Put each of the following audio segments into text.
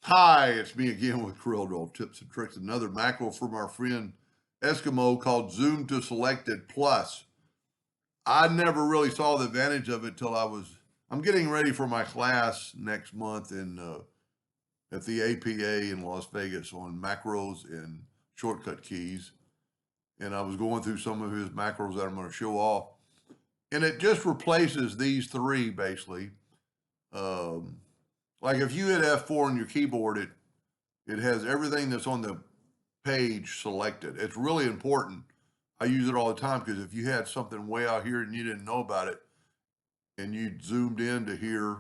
Hi, it's me again with Corel Tips and Tricks. Another macro from our friend Eskimo called Zoom to Selected Plus. I never really saw the advantage of it till I'm getting ready for my class next month at the APA in Las Vegas on macros and shortcut keys. And I was going through some of his macros that I'm going to show off. And it just replaces these three basically. Um, like if you hit F4 on your keyboard, it has everything that's on the page selected. It's really important. I use it all the time because if you had something way out here and you didn't know about it and you zoomed in to here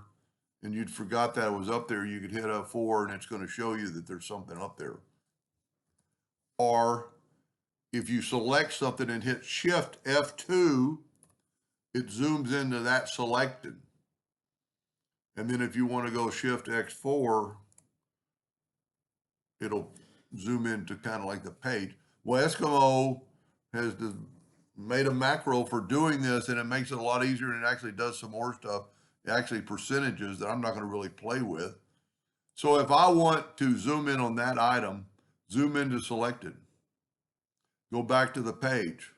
and you'd forgot that it was up there, you could hit F4 and it's going to show you that there's something up there. Or if you select something and hit Shift F2, it zooms into that selected. And then if you want to go Shift X4, it'll zoom into kind of like the page. Well, Eskimo has made a macro for doing this, and it makes it a lot easier, and it actually does some more stuff, actually percentages that I'm not going to really play with. So if I want to zoom in on that item, zoom into selected, go back to the page.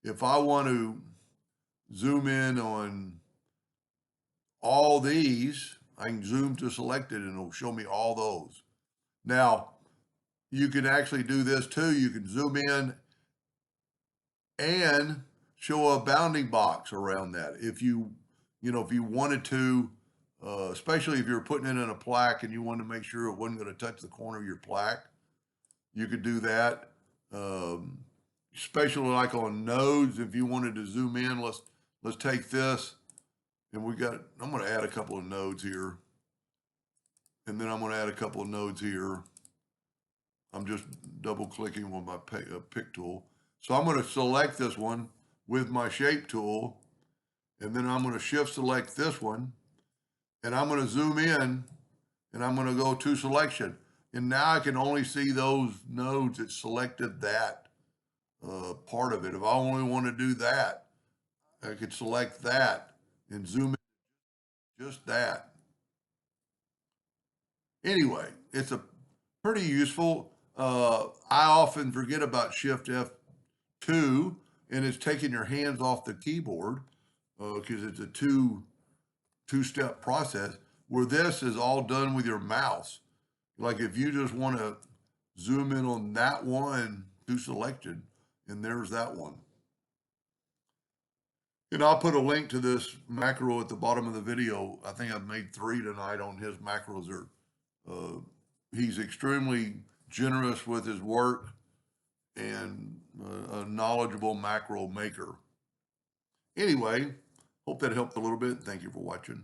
If I want to zoom in on all these, I can zoom to selected and it'll show me all those. Now, you can actually do this too. You can zoom in and show a bounding box around that. If you wanted to, especially if you're putting it in a plaque and you wanted to make sure it wasn't going to touch the corner of your plaque, you could do that. Especially like on nodes, if you wanted to zoom in, let's take this, and I'm going to add a couple of nodes here, and then I'm going to add a couple of nodes here. I'm just double clicking with my pick tool. So I'm going to select this one with my shape tool, and then I'm going to shift select this one, and I'm going to zoom in, and I'm going to go to selection. And now I can only see those nodes that selected that part of it. If I only want to do that, I could select that and zoom in just that. Anyway, it's a pretty useful. I often forget about Shift F2, and it's taking your hands off the keyboard because it's a two-step process, where this is all done with your mouse. Like if you just want to zoom in on that one to selected, and there's that one. And I'll put a link to this macro at the bottom of the video. I think I've made 3 tonight on his macros. He's extremely generous with his work and a knowledgeable macro maker. Anyway, hope that helped a little bit. Thank you for watching.